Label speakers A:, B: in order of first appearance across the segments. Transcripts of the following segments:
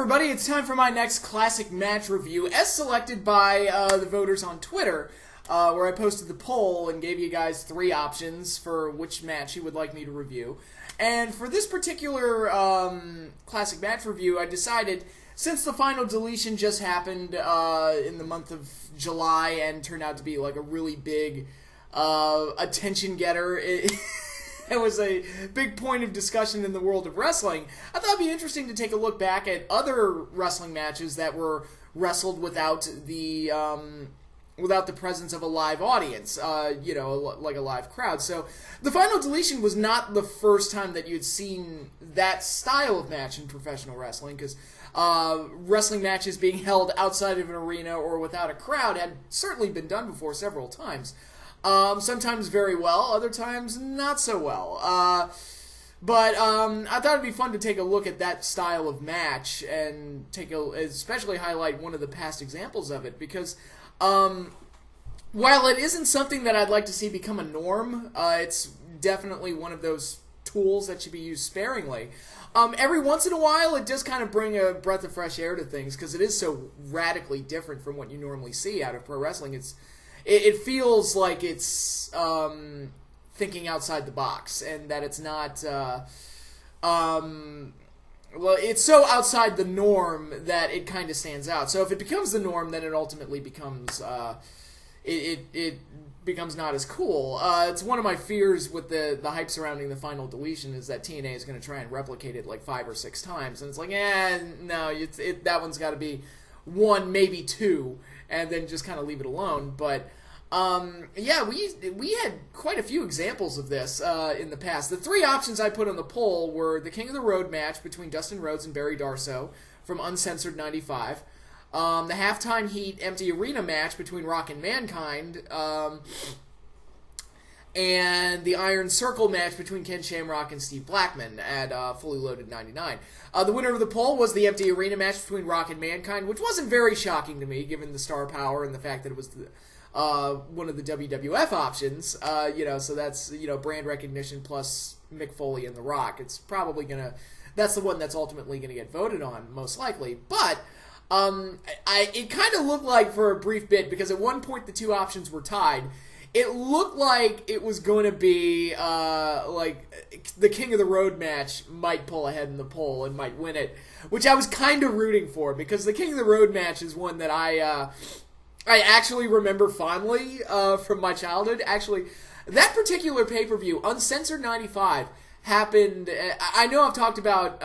A: everybody, it's time for my next classic match review, as selected by the voters on Twitter, where I posted the poll and gave you guys 3 options for which match you would like me to review. And for this particular classic match review, I decided, since the final deletion just happened in the month of July and turned out to be like a really big attention getter, it was a big point of discussion in the world of wrestling. I thought it'd be interesting to take a look back at other wrestling matches that were wrestled without the presence of a live audience, like a live crowd. So the final deletion was not the first time that you'd seen that style of match in professional wrestling, because wrestling matches being held outside of an arena or without a crowd had certainly been done before several times. Sometimes very well, other times not so well. But I thought it'd be fun to take a look at that style of match and especially highlight one of the past examples of it, because while it isn't something that I'd like to see become a norm, it's definitely one of those tools that should be used sparingly. Every once in a while, it does kind of bring a breath of fresh air to things, because it is so radically different from what you normally see out of pro wrestling. It feels like it's thinking outside the box, and that it's not. Well, it's so outside the norm that it kind of stands out. So if it becomes the norm, then it ultimately becomes it becomes not as cool. It's one of my fears with the hype surrounding the final deletion, is that TNA is going to try and replicate it like 5 or 6 times, and it's like, no, that one's got to be 1, maybe 2, and then just kind of leave it alone. But yeah, we had quite a few examples of this in the past. The 3 options I put on the poll were the King of the Road match between Dustin Rhodes and Barry Darsow from Uncensored 95, the Halftime Heat Empty Arena match between Rock and Mankind, and the Iron Circle match between Ken Shamrock and Steve Blackman at Fully Loaded 99. The winner of the poll was the Empty Arena match between Rock and Mankind, which wasn't very shocking to me, given the star power and the fact that it was one of the WWF options. So that's, brand recognition plus Mick Foley and The Rock. It's probably that's the one that's ultimately gonna get voted on, most likely. But it kind of looked like, for a brief bit, because at one point the 2 options were tied, it looked like it was going to be like the King of the Road match might pull ahead in the poll and might win it, which I was kind of rooting for, because the King of the Road match is one that I actually remember fondly from my childhood. Actually, that particular pay-per-view, Uncensored 95, happened. I know I've talked about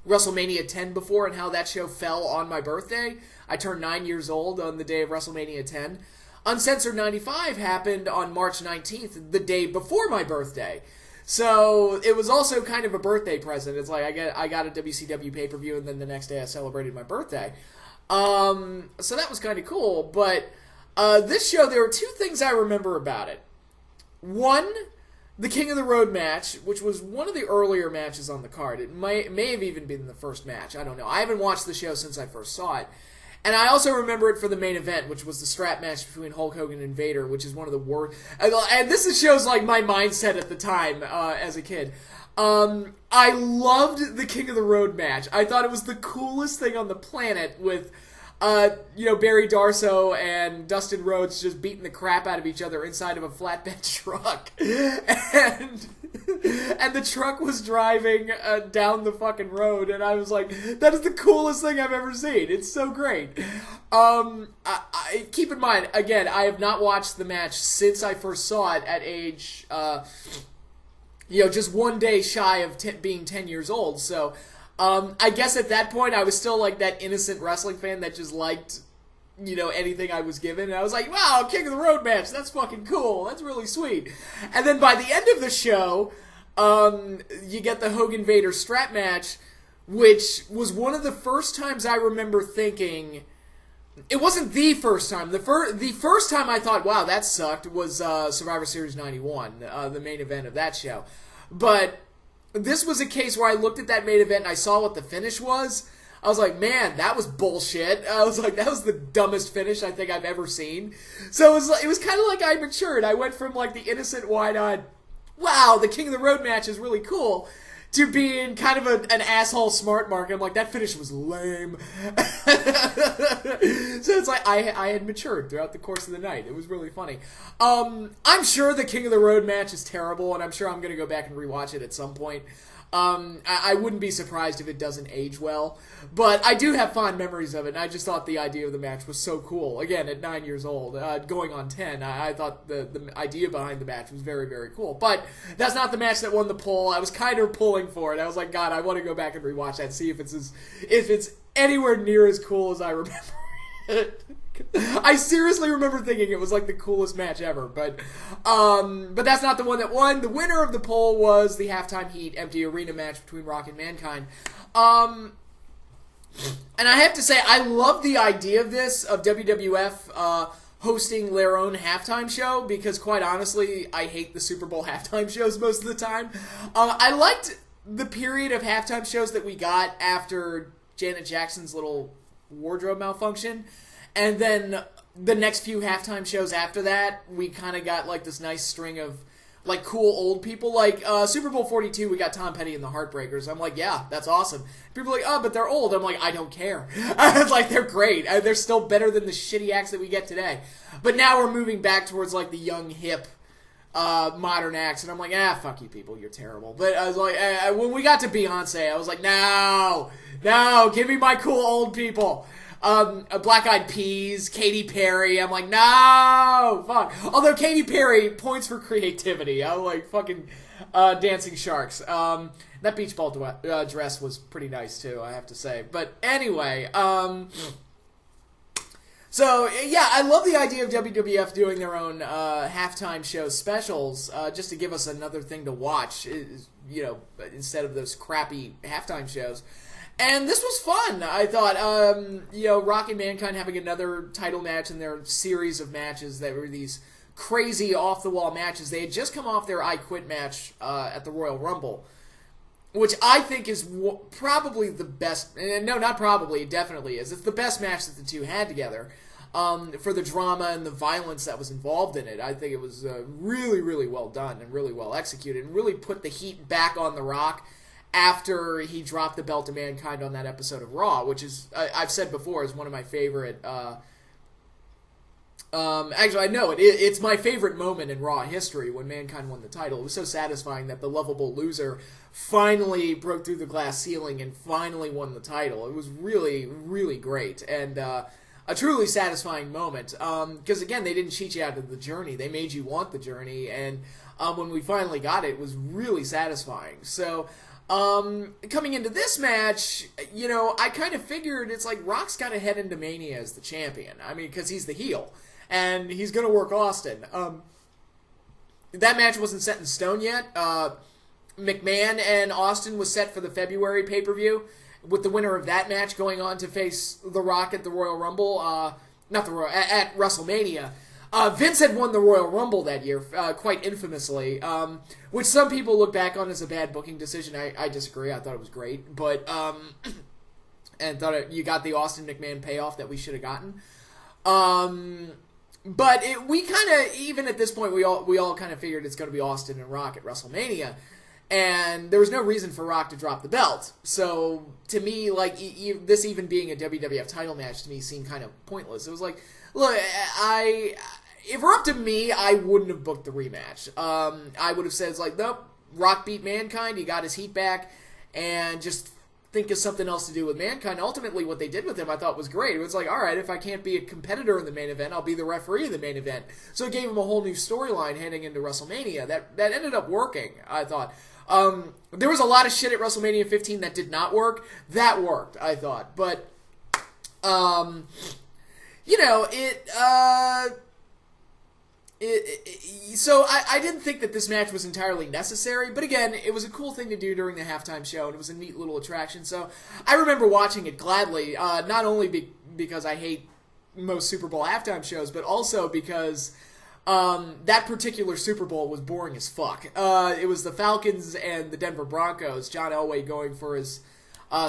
A: WrestleMania 10 before and how that show fell on my birthday. I turned 9 years old on the day of WrestleMania 10. Uncensored 95 happened on March 19th, the day before my birthday. So it was also kind of a birthday present. It's like I got a WCW pay-per-view, and then the next day I celebrated my birthday. So that was kind of cool. But this show, there were 2 things I remember about it. One, the King of the Road match, which was one of the earlier matches on the card. It may have even been the first match. I don't know. I haven't watched the show since I first saw it. And I also remember it for the main event, which was the strap match between Hulk Hogan and Vader, which is one of the worst. And this shows like my mindset at the time as a kid. I loved the King of the Road match. I thought it was the coolest thing on the planet, with Barry Darsow and Dustin Rhodes just beating the crap out of each other inside of a flatbed truck. And the truck was driving down the fucking road, and I was like, that is the coolest thing I've ever seen. It's so great. I keep in mind, again, I have not watched the match since I first saw it at age, just one day shy of being 10 years old. So I guess at that point I was still like that innocent wrestling fan that just liked, anything I was given. And I was like, wow, King of the Road match, that's fucking cool. That's really sweet. And then by the end of the show, you get the Hogan Vader strap match, which was one of the first times I remember thinking. It wasn't the first time. The first time I thought, wow, that sucked, was Survivor Series 91, the main event of that show. But this was a case where I looked at that main event and I saw what the finish was. I was like, man, that was bullshit. I was like, that was the dumbest finish I think I've ever seen. So it was kind of like I matured. I went from like the innocent, wide-eyed, wow, the King of the Road match is really cool, to being kind of an asshole smart mark. I'm like, that finish was lame. So it's like I had matured throughout the course of the night. It was really funny. I'm sure the King of the Road match is terrible, and I'm sure I'm going to go back and rewatch it at some point. I wouldn't be surprised if it doesn't age well, but I do have fond memories of it, and I just thought the idea of the match was so cool. Again, at 9 years old, going on 10, I thought the idea behind the match was very, very cool. But that's not the match that won the poll. I was kind of pulling for it. I was like, God, I want to go back and rewatch that, see if it's anywhere near as cool as I remember it. I seriously remember thinking it was like the coolest match ever, but that's not the one that won. The winner of the poll was the halftime heat empty arena match between Rock and Mankind. And I have to say, I love the idea of this, of WWF hosting their own halftime show, because quite honestly, I hate the Super Bowl halftime shows most of the time. I liked the period of halftime shows that we got after Janet Jackson's little wardrobe malfunction. And then the next few halftime shows after that, we kind of got like this nice string of like cool old people. Like Super Bowl 42, we got Tom Petty and the Heartbreakers. I'm like, yeah, that's awesome. People are like, oh, but they're old. I'm like, I don't care. Like, they're great. They're still better than the shitty acts that we get today. But now we're moving back towards like the young, hip, modern acts, and I'm like, fuck you people, you're terrible. But I was like, when we got to Beyonce, I was like, no, give me my cool old people. Black Eyed Peas, Katy Perry. I'm like, no, fuck. Although Katy Perry, points for creativity. I like fucking Dancing Sharks. That beach ball dress was pretty nice too, I have to say. But anyway, so yeah, I love the idea of WWF doing their own halftime show specials, just to give us another thing to watch, you know, instead of those crappy halftime shows. And this was fun. I thought, you know, Rock and Mankind having another title match in their series of matches that were these crazy off-the-wall matches. They had just come off their I Quit match at the Royal Rumble, which I think is probably the best. No, not probably. It definitely is. It's the best match that the two had together. For the drama and the violence that was involved in it. I think it was really, really well done and really well executed, and really put the heat back on The Rock after he dropped the belt to Mankind on that episode of Raw, which is, I've said before, is one of my favorite, actually, I know it's my favorite moment in Raw history when Mankind won the title. It was so satisfying that the lovable loser finally broke through the glass ceiling and finally won the title. It was really, really great, and a truly satisfying moment, because again, they didn't cheat you out of the journey. They made you want the journey, and when we finally got it, it was really satisfying. So, coming into this match, you know, I kind of figured it's like Rock's got to head into Mania as the champion. I mean, because he's the heel, and he's going to work Austin. That match wasn't set in stone yet. McMahon and Austin was set for the February pay-per-view, with the winner of that match going on to face The Rock at the Royal Rumble, at WrestleMania. Vince had won the Royal Rumble that year, quite infamously, which some people look back on as a bad booking decision. I disagree. I thought it was great, but and thought you got the Austin McMahon payoff that we should have gotten. But we kind of, even at this point, we all kind of figured it's going to be Austin and Rock at WrestleMania, and there was no reason for Rock to drop the belt. So to me, like this even being a WWF title match to me seemed kind of pointless. It was like, look, if it were up to me, I wouldn't have booked the rematch. I would have said, it's like, nope, Rock beat Mankind, he got his heat back, and just think of something else to do with Mankind. Ultimately, what they did with him I thought was great. It was like, all right, if I can't be a competitor in the main event, I'll be the referee in the main event. So it gave him a whole new storyline heading into WrestleMania. That ended up working, I thought. There was a lot of shit at WrestleMania 15 that did not work. That worked, I thought. But, you know, so I didn't think that this match was entirely necessary, but again, it was a cool thing to do during the halftime show, and it was a neat little attraction, so I remember watching it gladly, not only because I hate most Super Bowl halftime shows, but also because that particular Super Bowl was boring as fuck. It was the Falcons and the Denver Broncos, John Elway going for his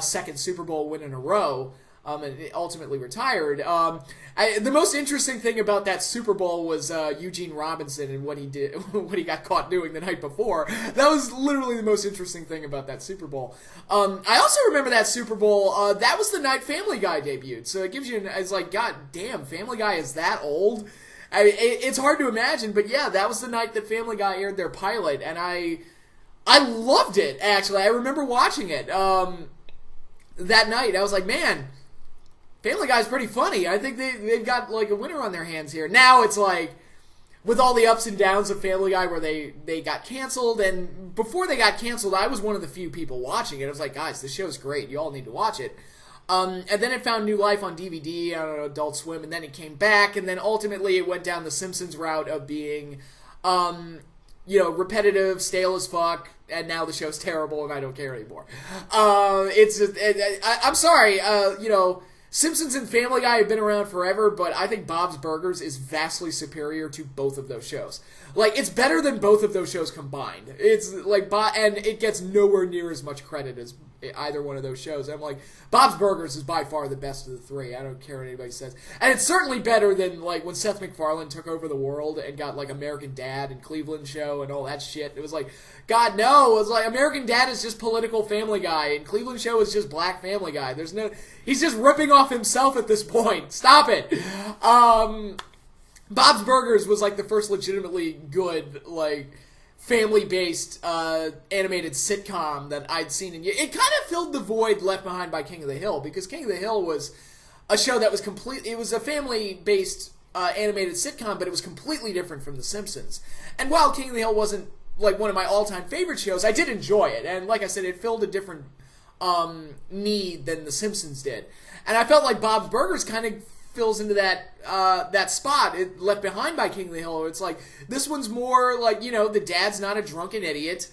A: second Super Bowl win in a row. and it ultimately retired. The most interesting thing about that Super Bowl was Eugene Robinson and what he did, what he got caught doing the night before. That was literally the most interesting thing about that Super Bowl. I also remember that Super Bowl. That was the night Family Guy debuted, so it gives you it's like, God damn, Family Guy is that old. I mean, it's hard to imagine, but yeah, that was the night that Family Guy aired their pilot, and I loved it. Actually, I remember watching it that night. I was like, man, Family Guy's pretty funny. I think they've got like a winner on their hands here. Now it's like, with all the ups and downs of Family Guy where they got canceled, and before they got canceled, I was one of the few people watching it. I was like, guys, this show's great. You all need to watch it. And then it found new life on DVD, on Adult Swim, and then it came back, and then ultimately it went down the Simpsons route of being, repetitive, stale as fuck, and now the show's terrible and I don't care anymore. I'm sorry, Simpsons and Family Guy have been around forever, but I think Bob's Burgers is vastly superior to both of those shows. Like, it's better than both of those shows combined. It's like, and it gets nowhere near as much credit as either one of those shows. I'm like, Bob's Burgers is by far the best of the three. I don't care what anybody says. And it's certainly better than, like, when Seth MacFarlane took over the world and got, like, American Dad and Cleveland Show and all that shit. It was like, God, no. It was like, American Dad is just political Family Guy, and Cleveland Show is just black Family Guy. He's just ripping off himself at this point. Stop it. Bob's Burgers was, like, the first legitimately good, like, family-based animated sitcom that I'd seen in years. It kind of filled the void left behind by King of the Hill, because King of the Hill was a show that was it was a family-based animated sitcom, but it was completely different from The Simpsons. And while King of the Hill wasn't, like, one of my all-time favorite shows, I did enjoy it. And like I said, it filled a different need than The Simpsons did. And I felt like Bob's Burgers kind of fills into that spot it left behind by King of the Hill. It's like, this one's more like, the dad's not a drunken idiot.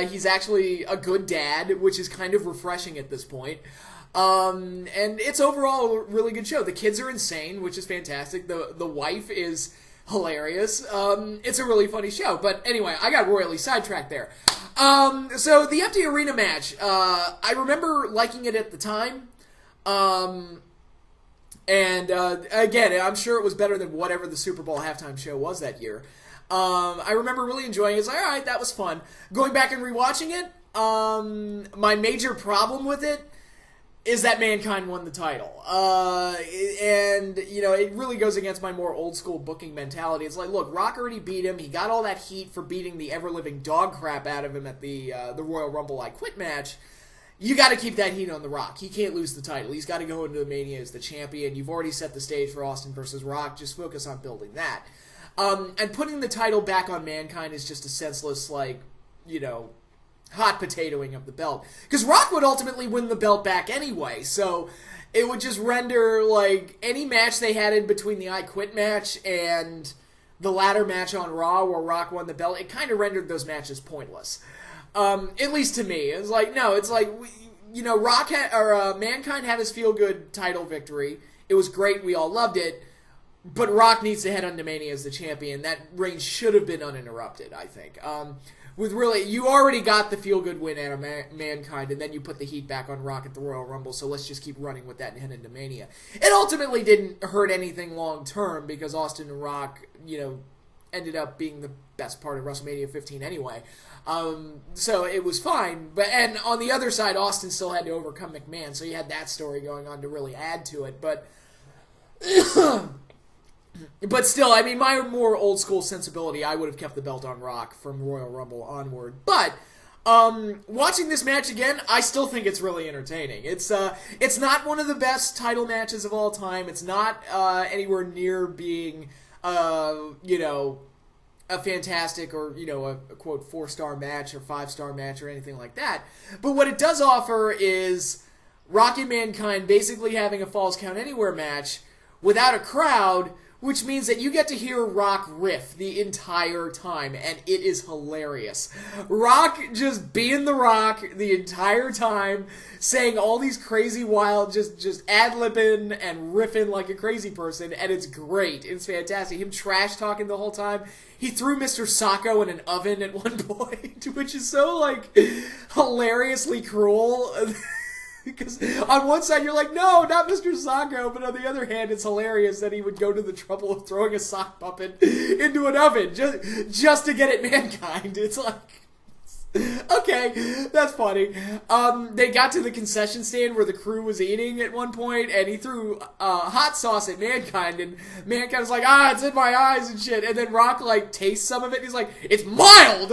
A: He's actually a good dad, which is kind of refreshing at this point. And it's overall a really good show. The kids are insane, which is fantastic. The wife is hilarious. It's a really funny show. But anyway, I got royally sidetracked there. So the empty arena match, I remember liking it at the time. And again, I'm sure it was better than whatever the Super Bowl halftime show was that year. I remember really enjoying it. It's like, all right, that was fun. Going back and rewatching it, my major problem with it is that Mankind won the title. And, it really goes against my more old-school booking mentality. It's like, look, Rock already beat him. He got all that heat for beating the ever-living dog crap out of him at the Royal Rumble I Quit match. You got to keep that heat on The Rock. He can't lose the title. He's got to go into the Mania as the champion. You've already set the stage for Austin versus Rock. Just focus on building that. And putting the title back on Mankind is just a senseless, hot potatoing of the belt. Because Rock would ultimately win the belt back anyway, so it would just render, any match they had in between the I Quit match and the ladder match on Raw where Rock won the belt, it kind of rendered those matches pointless. At least to me. It's like, no, it's like, Mankind had his feel-good title victory. It was great. We all loved it. But Rock needs to head on to Mania as the champion. That reign should have been uninterrupted, I think. You already got the feel-good win out of Mankind, and then you put the heat back on Rock at the Royal Rumble, so let's just keep running with that and head into Mania. It ultimately didn't hurt anything long-term, because Austin and Rock, ended up being the best part of WrestleMania 15 anyway. So it was fine. And on the other side, Austin still had to overcome McMahon, so you had that story going on to really add to it. But but still, I mean, my more old school sensibility, I would have kept the belt on Rock from Royal Rumble onward. But watching this match again, I still think it's really entertaining. It's not one of the best title matches of all time. It's not anywhere near being a fantastic or, a quote 4-star match or 5-star match or anything like that. But what it does offer is Rock and Mankind basically having a Falls Count Anywhere match without a crowd, which means that you get to hear Rock riff the entire time, and it is hilarious. Rock just being the Rock the entire time, saying all these crazy, wild, just ad-libbing and riffing like a crazy person, and it's great. It's fantastic. Him trash-talking the whole time. He threw Mr. Sacco in an oven at one point, which is so, hilariously cruel. Because on one side you're like, no, not Mr. Socko, but on the other hand, it's hilarious that he would go to the trouble of throwing a sock puppet into an oven just to get at Mankind. It's like, okay, that's funny. They got to the concession stand where the crew was eating at one point, and he threw hot sauce at Mankind, and Mankind was like, it's in my eyes and shit. And then Rock like tastes some of it, and he's like, it's mild.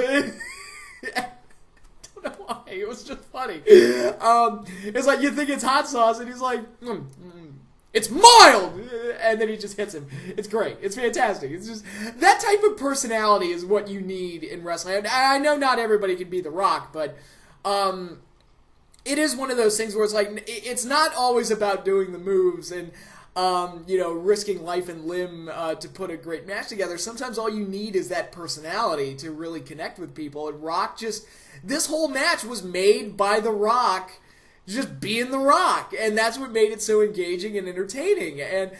A: Why. It was just funny. It's like, you think it's hot sauce, and he's like, it's mild! And then he just hits him. It's great. It's fantastic. It's just, that type of personality is what you need in wrestling. And I know not everybody can be The Rock, but it is one of those things where it's like, it's not always about doing the moves and risking life and limb to put a great match together. Sometimes all you need is that personality to really connect with people. And Rock this whole match was made by The Rock just being The Rock. And that's what made it so engaging and entertaining. And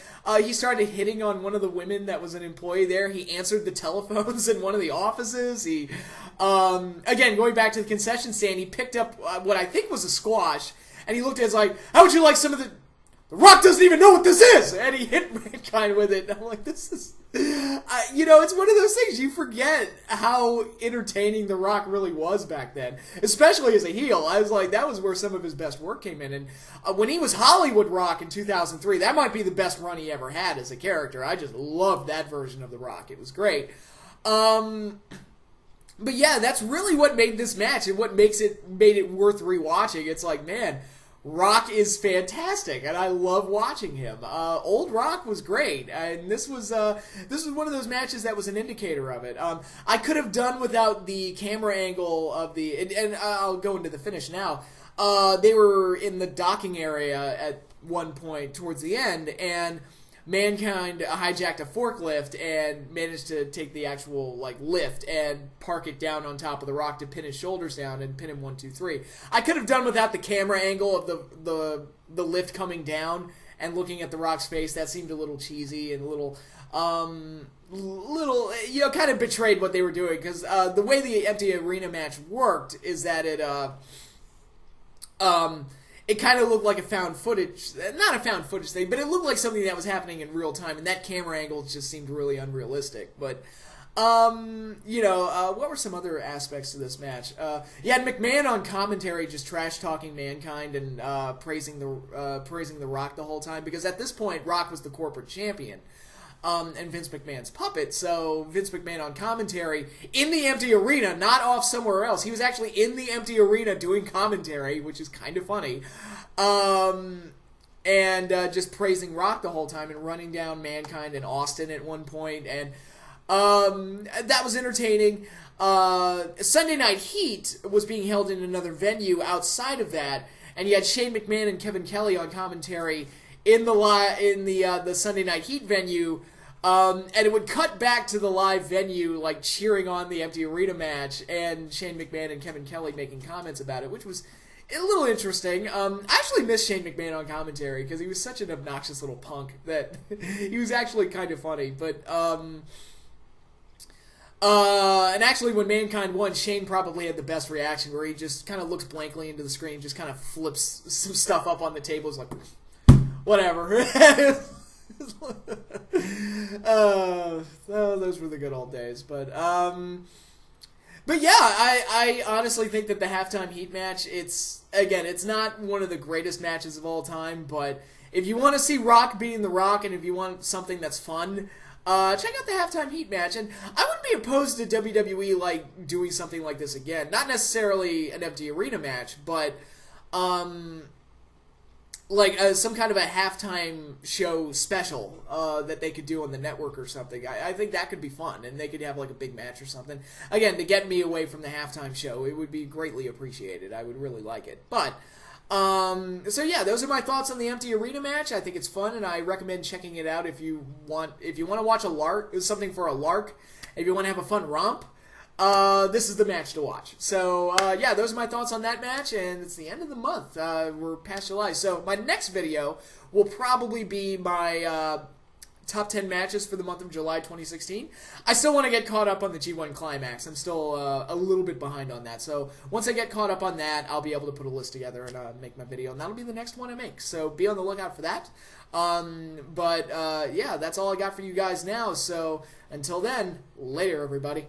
A: he started hitting on one of the women that was an employee there. He answered the telephones in one of the offices. He, again, going back to the concession stand, he picked up what I think was a squash. And he looked at it like, how would you like some of the Rock doesn't even know what this is! And he hit Mankind with it. And I'm like, this is... it's one of those things. You forget how entertaining The Rock really was back then. Especially as a heel. I was like, that was where some of his best work came in. And when he was Hollywood Rock in 2003, that might be the best run he ever had as a character. I just loved that version of The Rock. It was great. But yeah, that's really what made this match and what made it worth rewatching. It's like, man... Rock is fantastic, and I love watching him. Old Rock was great, and this was one of those matches that was an indicator of it. I could have done without the camera angle of the, and I'll go into the finish now. They were in the docking area at one point towards the end, and Mankind hijacked a forklift and managed to take the actual lift and park it down on top of The Rock to pin his shoulders down and pin him 1, 2, 3. I could have done without the camera angle of the lift coming down and looking at The Rock's face. That seemed a little cheesy and a little kind of betrayed what they were doing, because the way the empty arena match worked is that it kind of looked like a found footage, not a found footage thing, but it looked like something that was happening in real time, and that camera angle just seemed really unrealistic. But, what were some other aspects to this match? You had McMahon on commentary just trash-talking Mankind and praising the Rock the whole time, because at this point, Rock was the corporate champion. And Vince McMahon's puppet, so Vince McMahon on commentary in the empty arena, not off somewhere else. He was actually in the empty arena doing commentary, which is kind of funny, and just praising Rock the whole time and running down Mankind and Austin at one point, and that was entertaining. Sunday Night Heat was being held in another venue outside of that, and you had Shane McMahon and Kevin Kelly on commentary in the Sunday Night Heat venue, and it would cut back to the live venue, cheering on the empty arena match, and Shane McMahon and Kevin Kelly making comments about it, which was a little interesting. I actually miss Shane McMahon on commentary, because he was such an obnoxious little punk that he was actually kind of funny, but, and actually when Mankind won, Shane probably had the best reaction, where he just kind of looks blankly into the screen, just kind of flips some stuff up on the table, is like... whatever. Those were the good old days. But yeah, I honestly think that the halftime Heat match, it's not one of the greatest matches of all time, but if you want to see Rock being The Rock, and if you want something that's fun, check out the halftime Heat match. And I wouldn't be opposed to WWE doing something like this again. Not necessarily an empty arena match, but some kind of a halftime show special that they could do on the network or something. I think that could be fun, and they could have a big match or something. Again, to get me away from the halftime show, it would be greatly appreciated. I would really like it. But, so yeah, those are my thoughts on the empty arena match. I think it's fun, and I recommend checking it out if you want to watch something for a lark, if you want to have a fun romp. This is the match to watch. So, yeah, those are my thoughts on that match, and it's the end of the month. We're past July. So, my next video will probably be my top 10 matches for the month of July 2016. I still want to get caught up on the G1 Climax. I'm still a little bit behind on that. So once I get caught up on that, I'll be able to put a list together and make my video. And that'll be the next one I make. So be on the lookout for that. Yeah, that's all I got for you guys now. So until then, later, everybody.